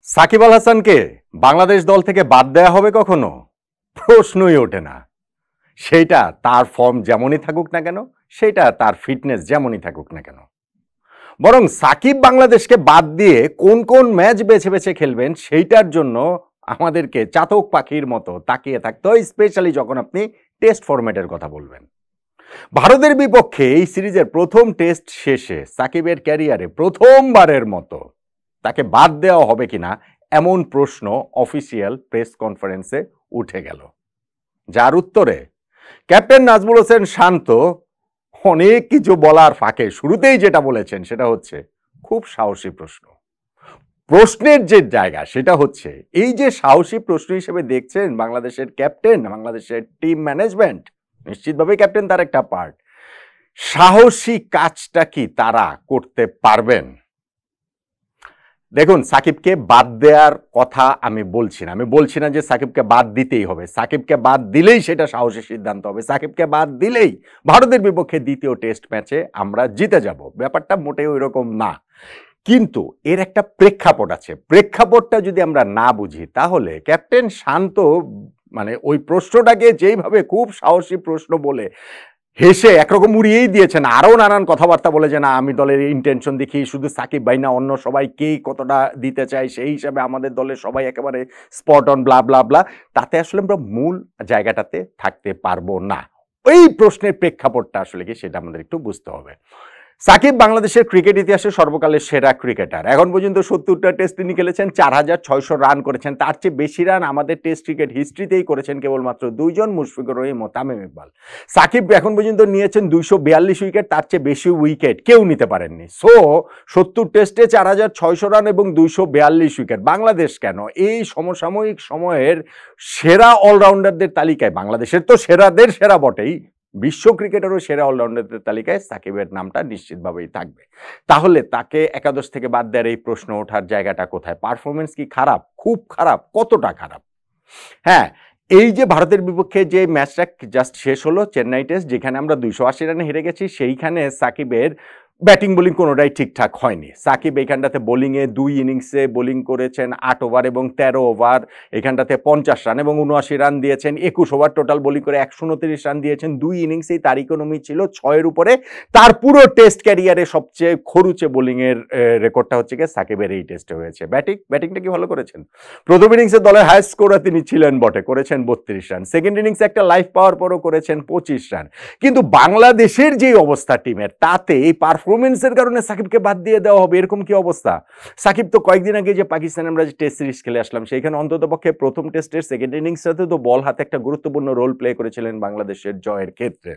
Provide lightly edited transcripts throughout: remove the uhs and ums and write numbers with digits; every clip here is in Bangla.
সাকিব আল হাসানকে বাংলাদেশ দল থেকে বাদ দেয়া হবে কখনো? প্রশ্নই ওঠে না। সেইটা তার ফর্ম যেমনই থাকুক না কেন, সেইটা তার ফিটনেস যেমনই থাকুক না কেন। বরং সাকিব বাংলাদেশকে বাদ দিয়ে কোন কোন ম্যাচ বেছে বেছে খেলবেন সেইটার জন্য আমাদেরকে চাতক পাখির মতো তাকিয়ে থাকতে হয়, স্পেশালি যখন আপনি টেস্ট ফরম্যাটের কথা বলবেন। ভারতের বিপক্ষে এই সিরিজের প্রথম টেস্ট শেষে সাকিবের ক্যারিয়ারে প্রথমবারের মতো তাকে বাদ দেওয়া হবে কিনা এমন প্রশ্ন অফিসিয়াল প্রেস কনফারেন্সে উঠে গেল, যার উত্তরে ক্যাপ্টেন নাজমুল হোসেন শান্ত অনেক কিছু বলার ফাঁকে শুরুতেই যেটা বলেছেন সেটা হচ্ছে খুব সাহসী প্রশ্ন। প্রশ্নের যে জায়গা সেটা হচ্ছে এই যে সাহসী প্রশ্ন হিসেবে দেখছেন বাংলাদেশের ক্যাপ্টেন, বাংলাদেশের টিম ম্যানেজমেন্ট, নিশ্চিতভাবে ক্যাপ্টেন তার একটা পার্ট। সাহসী কাজটা কি তারা করতে পারবেন? দেখুন, সাকিবকে বাদ দেওয়ার কথা আমি বলছি না যে সাকিবকে বাদ দিতেই হবে। সাকিবকে বাদ দিলেই সেটা সাহসী সিদ্ধান্ত হবে। সাকিবকে বাদ দিলেই ভারতের বিপক্ষে দ্বিতীয় টেস্ট ম্যাচে আমরা জিতে যাব, ব্যাপারটা মোটেও এরকম না। কিন্তু এর একটা প্রেক্ষাপট আছে। প্রেক্ষাপটটা যদি আমরা না বুঝি তাহলে ক্যাপ্টেন শান্ত মানে ওই প্রশ্নটাকে যেইভাবে খুব সাহসী প্রশ্ন বলে হেসে একরকম উড়িয়েই দিয়েছেন, আরও নানান কথাবার্তা বলে যে না আমি দলের ইন্টেনশন দেখি শুধু সাকিব ভাই না অন্য সবাই কে কতটা দিতে চায় সেই হিসাবে আমাদের দলের সবাই একেবারে স্পট অন ব্লা ব্লা ব্লা, তাতে আসলে আমরা মূল জায়গাটাতে থাকতে পারবো না। ওই প্রশ্নের প্রেক্ষাপটটা আসলে কি সেটা আমাদের একটু বুঝতে হবে। সাকিব বাংলাদেশের ক্রিকেট ইতিহাসে সর্বকালের সেরা ক্রিকেটার। এখন পর্যন্ত ৭০টা টেস্ট তিনি খেলেছেন, ৪,৬০০ রান করেছেন। তার চেয়ে বেশি রান আমাদের টেস্ট ক্রিকেট হিস্ট্রিতেই করেছেন কেবলমাত্র দুইজন, মুশফিকুর রহিম ও তামিম ইকবাল। সাকিব এখন পর্যন্ত নিয়েছেন ২৪২ উইকেট, তার চেয়ে বেশি উইকেট কেউ নিতে পারেননি। সো ৭০ টেস্টে ৪,৬০০ রান এবং ২৪২ উইকেট। বাংলাদেশ কেন এই সমসাময়িক সময়ের সেরা অলরাউন্ডারদের তালিকায়, বাংলাদেশের তো সেরাদের সেরা বটেই, বিশ্ব ক্রিকেটেরও সেরা অলরাউন্ডারদের তালিকায় সাকিবের নামটা নিশ্চিতভাবেই থাকবে। তাহলে তাকে একাদশ থেকে বাদ দেওয়ার এই প্রশ্ন ওঠার জায়গাটা কোথায়? পারফরমেন্স কি খারাপ? খুব খারাপ? কতটা খারাপ? হ্যাঁ, এই যে ভারতের বিপক্ষে যে ম্যাচটা জাস্ট শেষ হলো, চেন্নাই টেস্ট, যেখানে আমরা ২৮০ রানে হেরে গেছি, সেইখানে সাকিবের ব্যাটিং বোলিং কোনোটাই ঠিকঠাক হয়নি। সাকিব এইখানটাতে বোলিংয়ে ২ ইনিংসে বোলিং করেছেন ৮ ওভার এবং ১৩ ওভার, এখানটাতে ৫০ রান এবং ৭৯ রান দিয়েছেন। ২১ ওভার টোটাল বোলিং করে ১২৯ রান দিয়েছেন। ২ ইনিংসেই তার ইকোনমি ছিল ৬-এর উপরে। তার পুরো টেস্ট ক্যারিয়ারে সবচেয়ে খরুচে বোলিংয়ের রেকর্ডটা হচ্ছে গিয়ে সাকিবের এই টেস্টে হয়েছে। ব্যাটিংটা কি ভালো করেছেন? প্রথম ইনিংসে দলের হাইয়েস্ট স্কোরার তিনি ছিলেন বটে, করেছেন ৩২ রান। সেকেন্ড ইনিংসে একটা লাইফ পাওয়ার পরও করেছেন ২৫ রান। কিন্তু বাংলাদেশের যে অবস্থা টিমের, তাতে এই পারফরমেন্সের কারণে সাকিবকে বাদ দিয়ে দেওয়া হবে এরকম কি অবস্থা? সাকিব তো কয়েকদিন আগে যে পাকিস্তানে আমরা যে টেস্ট সিরিজ খেলে আসলাম সেইখানে অন্ততপক্ষে প্রথম টেস্টের সেকেন্ড ইনিংসটাতে তো বল হাতে একটা গুরুত্বপূর্ণ রোল প্লে করেছিলেন বাংলাদেশের জয়ের ক্ষেত্রে।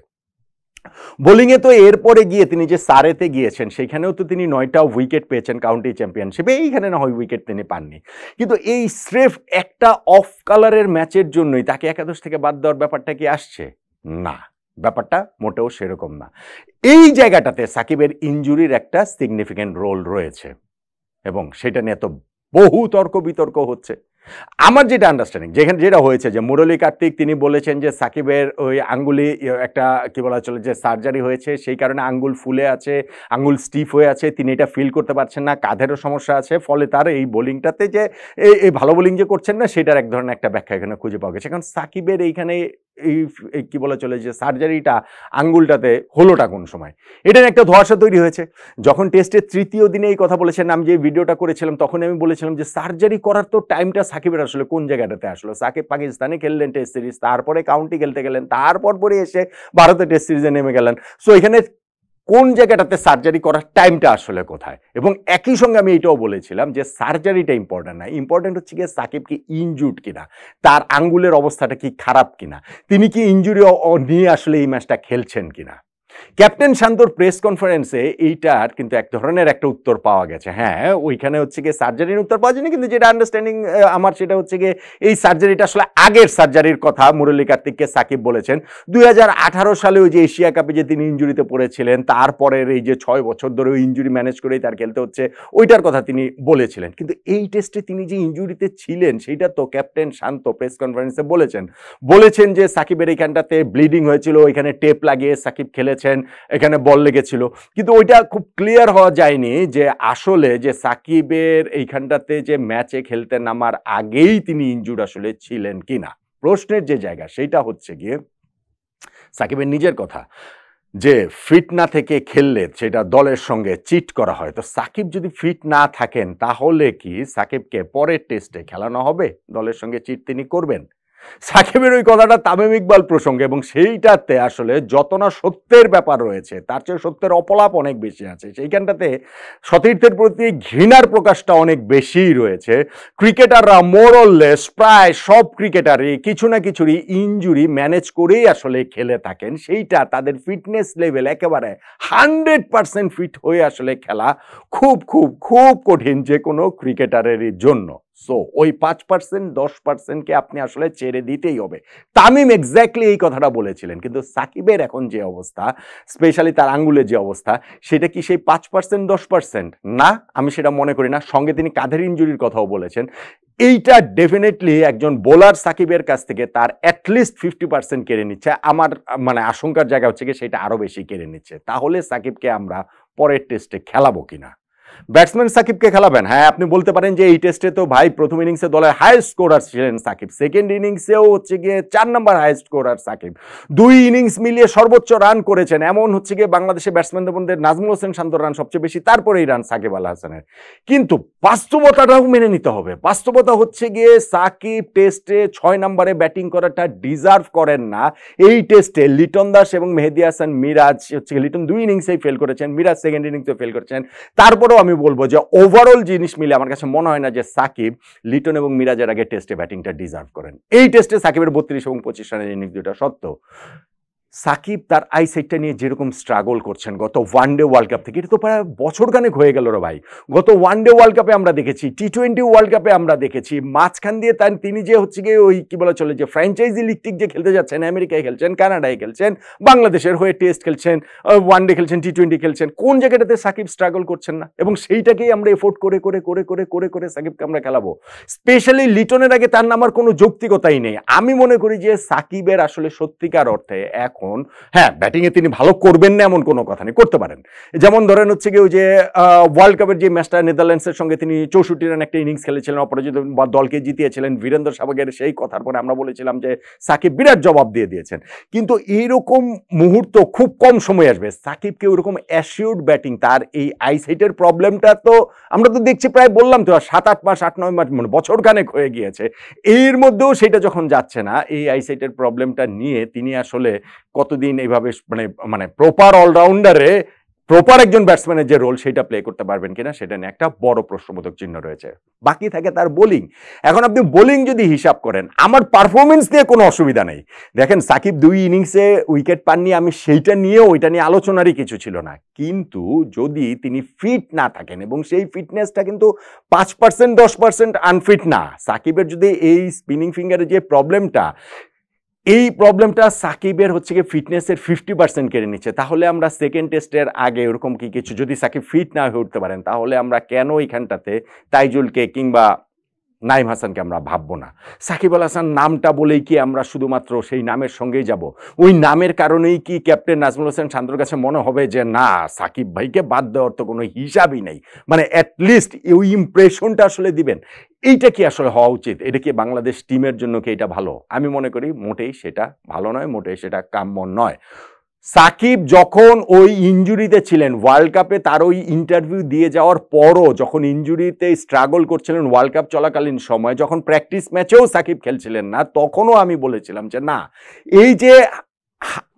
বোলিংয়ে তো এরপরে গিয়ে তিনি যে সারেতে গিয়েছেন সেইখানেও তো তিনি ৯টা উইকেট পেয়েছেন কাউন্টি চ্যাম্পিয়নশিপে, এইখানে না হয় উইকেট তিনি পাননি। কিন্তু এই স্রেফ একটা অফ কালারের ম্যাচের জন্যই তাকে একাদশ থেকে বাদ দেওয়ার ব্যাপারটা কি আসছে? না, ব্যাপারটা মোটেও সেরকম না। এই জায়গাটাতে সাকিবের ইনজুরির একটা সিগনিফিক্যান্ট রোল রয়েছে এবং সেটা নিয়ে তো বহু তর্ক বিতর্ক হচ্ছে। আমার যেটা আন্ডারস্ট্যান্ডিং, যেটা হয়েছে যে মুরলী কার্তিক তিনি বলেছেন যে সাকিবের ওই আঙ্গুলি একটা কি বলা চলে যে সার্জারি হয়েছে, সেই কারণে আঙ্গুল ফুলে আছে, আঙ্গুল স্টিফ হয়ে আছে, তিনি এটা ফিল করতে পারছেন না, কাঁধেরও সমস্যা আছে, ফলে তার এই বোলিংটাতে যে এই ভালো বোলিং যে করছেন না সেটার এক ধরনের একটা ব্যাখ্যা এখানে খুঁজে পাওয়া গেছে। এখন সাকিবের এইখানে এই কি বলা চলে যে সার্জারিটা আঙ্গুলটাতে হলোটা কোন সময়, এটার একটা ধোঁয়াশা তৈরি হয়েছে। যখন টেস্টের তৃতীয় দিনে এই কথা বলেছেন, আমি যে ভিডিওটা করেছিলাম তখন আমি বলেছিলাম যে সার্জারি করার তো টাইমটা সাকিবের আসলে কোন জায়গাটাতে আসলো? সাকিব পাকিস্তানে খেললেন টেস্ট সিরিজ, তারপরে কাউন্টি খেলতে গেলেন, তারপর পরে এসে ভারতের টেস্ট সিরিজে নেমে গেলেন। সো এখানে কোন জায়গাটাতে সার্জারি করার টাইমটা আসলে কোথায়? এবং একই সঙ্গে আমি এটাও বলেছিলাম যে সার্জারিটা ইম্পর্টেন্ট না, ইম্পর্টেন্ট হচ্ছে গিয়ে সাকিব কি ইনজুর্ড কিনা, তার আঙ্গুলের অবস্থাটা কি খারাপ কিনা, তিনি কি ইনজুরি নিয়ে আসলে এই ম্যাচটা খেলছেন কিনা। ক্যাপ্টেন শান্তর প্রেস কনফারেন্সে এইটার কিন্তু এক ধরনের একটা উত্তর পাওয়া গেছে। হ্যাঁ, ওইখানে হচ্ছে গিয়ে সার্জারির উত্তর পাওয়া যায়নি, কিন্তু যেটা আন্ডারস্ট্যান্ডিং আমার সেটা হচ্ছে গিয়ে এই সার্জারিটা আসলে আগের সার্জারির কথা মুরলী কার্তিককে সাকিব বলেছেন। ২০১৮ সালে ওই যে এশিয়া কাপে যে তিনি ইনজুরিতে পড়েছিলেন, তারপরের এই যে ৬ বছর ধরে ওই ইনজুরি ম্যানেজ করেই তার খেলতে হচ্ছে, ওইটার কথা তিনি বলেছিলেন। কিন্তু এই টেস্টে তিনি যে ইনজুরিতে ছিলেন সেইটা তো ক্যাপ্টেন শান্ত প্রেস কনফারেন্সে বলেছেন যে সাকিবের এইখানটাতে ব্লিডিং হয়েছিল, ওইখানে টেপ লাগিয়ে সাকিব খেলেছেন, ফেলেছেন, এখানে বল লেগেছিল, কিন্তু ওইটা খুব ক্লিয়ার হওয়া যায়নি যে আসলে যে সাকিবের এইখানটাতে যে ম্যাচে খেলতে নামার আগেই তিনি ইনজুর্ড আসলে ছিলেন কিনা। প্রশ্নের যে জায়গা সেইটা হচ্ছে গিয়ে সাকিবের নিজের কথা যে ফিট না থেকে খেললে সেটা দলের সঙ্গে চিট করা হয়। তো সাকিব যদি ফিট না থাকেন তাহলে কি সাকিবকে পরের টেস্টে খেলানো হবে? দলের সঙ্গে চিট তিনি করবেন? সাকিবের ওই কথাটা তামিম ইকবাল প্রসঙ্গে, এবং সেইটাতে আসলে যত না সত্যের ব্যাপার রয়েছে তার চেয়ে সত্যের অপলাপ অনেক বেশি আছে। সেইখানটাতে সতীর্থের প্রতি ঘৃণার প্রকাশটা অনেক বেশিই রয়েছে। ক্রিকেটাররা মোরলেস প্রায় সব ক্রিকেটারই কিছু না কিছুরই ইনজুরি ম্যানেজ করেই আসলে খেলে থাকেন। সেইটা তাদের ফিটনেস লেভেল একেবারে 100% ফিট হয়ে আসলে খেলা খুব খুব খুব কঠিন যে কোনো ক্রিকেটারেরই জন্য। সো ওই 5% 10%কে আপনি আসলে ছেড়ে দিতেই হবে। তামিম এক্স্যাক্টলি এই কথাটা বলেছিলেন, কিন্তু সাকিবের এখন যে অবস্থা, স্পেশালি তার আঙ্গুলের যে অবস্থা, সেটা কি সেই 5% 10%? না, আমি সেটা মনে করি না। সঙ্গে তিনি কাঁধের ইনজুরির কথাও বলেছেন। এইটা ডেফিনেটলি একজন বোলার সাকিবের কাছ থেকে তার অ্যাটলিস্ট 50% কেড়ে নিচ্ছে। আমার মানে আশঙ্কার জায়গা হচ্ছে কি সেটা আরো বেশি কেড়ে নিচ্ছে। তাহলে সাকিবকে আমরা পরের টেস্টে খেলাবো কিনা? ব্যাটসম্যান সাকিবকে খেলাবেন? হ্যাঁ, আপনি বলতে পারেন যে এই টেস্টে তো ভাই প্রথম ইনিংসে দলের হাইয়েস্ট স্কোরার ছিলেন সাকিব, সেকেন্ড ইনিংসেও হচ্ছে গিয়ে 4 নম্বর হাইয়েস্ট স্কোরার সাকিব, 2 ইনিংস মিলিয়ে সর্বোচ্চ রান করেছেন। এমন হচ্ছে গিয়ে বাংলাদেশের ব্যাটসম্যানদের মধ্যে নাজমুল হোসেন শান্তর রান সবচেয়ে বেশি, তারপরেই রান সাকিব আল হাসানের। কিন্তু বাস্তবতাটাও মেনে নিতে হবে। বাস্তবতা হচ্ছে গিয়ে সাকিব টেস্টে 6 নম্বরে ব্যাটিং করাটা ডিজার্ভ করেন না। এই টেস্টে লিটন দাস এবং মেহেদী হাসান মিরাজ হচ্ছে লিটন 2 ইনিংসেই ফেল করেছেন, মিরাজ সেকেন্ড ইনিংসে ফেল করেছেন। তারপরেও আমি বলবো যে ওভারঅল জিনিস মিলে আমার কাছে মনে হয় না যে সাকিব লিটন এবং মিরাজের আগে টেস্টে ব্যাটিংটা ডিজার্ভ করেন। এই টেস্টে সাকিবের 32 এবং 25 রানের ইনিংস দুটা সত্য। সাকিব তার আইসাইটটা নিয়ে যেরকম স্ট্রাগল করছেন গত ওয়ানডে ওয়ার্ল্ড কাপ থেকে, এটা তো প্রায় বছর খানেক হয়ে গেল রে ভাই। গত ওয়ানডে ওয়ার্ল্ড কাপে আমরা দেখেছি, টি20 ওয়ার্ল্ড কাপে আমরা দেখেছি, মাঝখান দিয়ে তিনি যে হচ্ছে গিয়ে ওই কি বলা চলে যে ফ্র্যাঞ্চাইজি লিগ টিক যে খেলতে যাচ্ছেন, আমেরিকায় খেলছেন, কানাডায় খেলছেন, বাংলাদেশের হয়ে টেস্ট খেলছেন, ওয়ানডে খেলছেন, টি20 খেলছেন, কোন জায়গাটাতে সাকিব স্ট্রাগল করছেন না? এবং সেইটাকেই আমরা এফোর্ট করে করে করে করে করে করে সাকিবকে আমরা খেলাবো। স্পেশালি লিটনের আগে তার নামার কোনো যৌক্তিকতাই নেই। আমি মনে করি যে সাকিবের আসলে সত্যিকার অর্থে এখন, হ্যাঁ, ব্যাটিংয়ে তিনি ভালো করবেন না এমন কোনো কথা নেই, করতে পারেন। যেমন ধরেন হচ্ছে কি ওই যে ওয়ার্ল্ড কাপের যে ম্যাচটা নেদারল্যান্ডসের সঙ্গে তিনি 64 রান একটা ইনিংস খেলেছিলেন, অপরাজিত বা দলকে জিতিয়েছিলেন, বীরেন্দ্র সেহবাগের সেই কথার পরে আমরা বলেছিলাম যে সাকিব বিরাট জবাব দিয়ে দিয়েছেন। কিন্তু এইরকম মুহূর্ত খুব কম সময় আসবে। সাকিবকে ওইরকম অ্যাসিওর্ড ব্যাটিং, তার এই আইসাইটের প্রবলেমটা তো আমরা তো দেখছি, প্রায় বললাম তো 7-8 মাস 8-9 মাস মানে বছর খানেক হয়ে গিয়েছে। এর মধ্যেও সেটা যখন যাচ্ছে না, এই আইসাইটের প্রবলেমটা নিয়ে তিনি আসলে কতদিন এইভাবে মানে মানে প্রপার অলরাউন্ডারে প্রপার একজন ব্যাটসম্যানের যে রোল সেটা প্লে করতে পারবেন কিনা সেটা নিয়ে একটা বড় প্রশ্নবোধক চিহ্ন রয়েছে। বাকি থাকে তার বোলিং। এখন আপনি বোলিং যদি হিসাব করেন, আমার পারফরমেন্স নিয়ে কোনো অসুবিধা নেই। দেখেন সাকিব 2 ইনিংসে উইকেট পাননি, আমি সেইটা নিয়ে ওইটা নিয়ে আলোচনারই কিছু ছিল না। কিন্তু যদি তিনি ফিট না থাকেন, এবং সেই ফিটনেসটা কিন্তু 5% 10% আনফিট না, সাকিবের যদি এই স্পিনিং ফিঙ্গারের যে প্রবলেমটা, এই প্রবলেমটা সাকিবের হচ্ছে গিয়ে ফিটনেসের 50% কেড়ে নিচ্ছে, তাহলে আমরা সেকেন্ড টেস্টের আগে ওরকম কি কিছু যদি সাকিব ফিট না হয়ে উঠতে পারেন, তাহলে আমরা কেন এইখানটাতে তাইজুলকে কিংবা নাইম হাসানকে আমরা ভাববো না? সাকিব আল হাসান নামটা বলেই কি আমরা শুধুমাত্র সেই নামের সঙ্গেই যাব? ওই নামের কারণেই কি ক্যাপ্টেন নাজমুল হোসেন শান্তর কাছে মনে হবে যে না, সাকিব ভাইকে বাদ দেওয়ার তো কোনো হিসাবই নেই, মানে অ্যাটলিস্ট ওই ইমপ্রেশনটা আসলে দিবেন? এইটা কি আসলে হওয়া উচিত? এটা কি বাংলাদেশ টিমের জন্য কি এটা ভালো? আমি মনে করি মোটেই সেটা ভালো নয়, মোটেই সেটা কাম্য নয়। সাকিব যখন ওই ইনজুরিতে ছিলেন, ওয়ার্ল্ড কাপে তার ওই ইন্টারভিউ দিয়ে যাওয়ার পরও যখন ইনজুরিতে স্ট্রাগল করছিলেন ওয়ার্ল্ড কাপ চলাকালীন সময়, যখন প্র্যাকটিস ম্যাচেও সাকিব খেলছিলেন না, তখনও আমি বলেছিলাম যে না, এই যে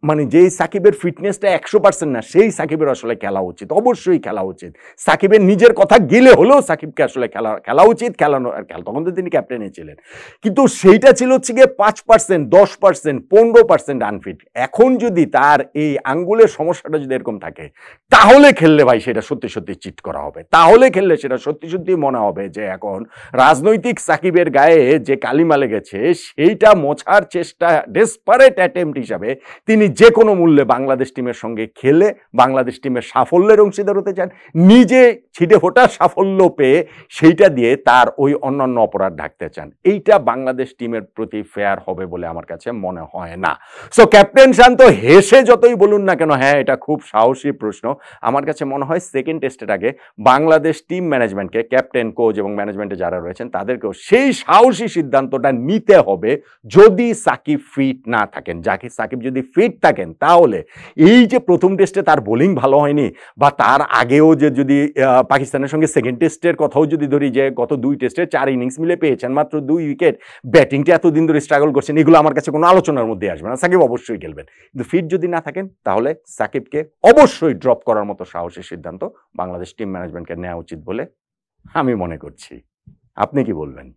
মানে যেই সাকিবের ফিটনেসটা 100% না, সেই সাকিবের আসলে খেলা উচিত, অবশ্যই খেলা উচিত। সাকিবের নিজের কথা গেলে হলেও সাকিবকে আসলে খেলা উচিত, খেলানো আর তখন তো তিনি ক্যাপ্টেনে ছিলেন। কিন্তু সেইটা ছিল হচ্ছে গিয়ে 5%, 10%, 15% আনফিট। এখন যদি তার এই আঙ্গুলের সমস্যাটা যদি এরকম থাকে, তাহলে খেললে ভাই সেটা সত্যি সত্যি চিট করা হবে। তাহলে খেললে সেটা সত্যি সত্যি মনে হবে যে এখন রাজনৈতিক সাকিবের গায়ে যে কালিমা লেগেছে সেইটা মোছার চেষ্টা, ডেসপারেট অ্যাটেম্পট হিসাবে তিনি যে কোনো মূল্যে বাংলাদেশ টিমের সঙ্গে খেলে বাংলাদেশ টিমের সাফল্যের অংশীদার হতে চান, নিজে ছিটে ফোটা সাফল্য পেয়ে সেইটা দিয়ে তার ওই অন্যান্য অপরাধ ঢাকতে চান, এইটা বাংলাদেশ টিমের প্রতি ফেয়ার হবে বলে আমার কাছে মনে হয় না। সো ক্যাপ্টেন শান্ত হেসে যতই বলুন না কেন, হ্যাঁ এটা খুব সাহসী প্রশ্ন, আমার কাছে মনে হয় সেকেন্ড টেস্টের আগে বাংলাদেশ টিম ম্যানেজমেন্টকে, ক্যাপ্টেন, কোচ এবং ম্যানেজমেন্টে যারা রয়েছেন তাদেরকেও সেই সাহসী সিদ্ধান্তটা নিতে হবে। যদি সাকিব ফিট না থাকেন, সাকিব যদি ফিট থাকেন, তাহলে এই যে প্রথম টেস্টে তার বোলিং ভালো হয়নি, বা তার আগেও যে যদি পাকিস্তানের সঙ্গে সেকেন্ড টেস্টের কথাও যদি ধরি, যে গত 2 টেস্টে 4 ইনিংস মিলে পেয়েছেন মাত্র 2 উইকেট, ব্যাটিংটা এতদিন ধরে স্ট্রাগল করছেন, এগুলো আমার কাছে কোনো আলোচনার মধ্যে আসবে না। সাকিব অবশ্যই খেলবেন, কিন্তু ফিট যদি না থাকেন তাহলে সাকিবকে অবশ্যই ড্রপ করার মতো সাহসী সিদ্ধান্ত বাংলাদেশ টিম ম্যানেজমেন্টকে নেওয়া উচিত বলে আমি মনে করছি। আপনি কি বলবেন?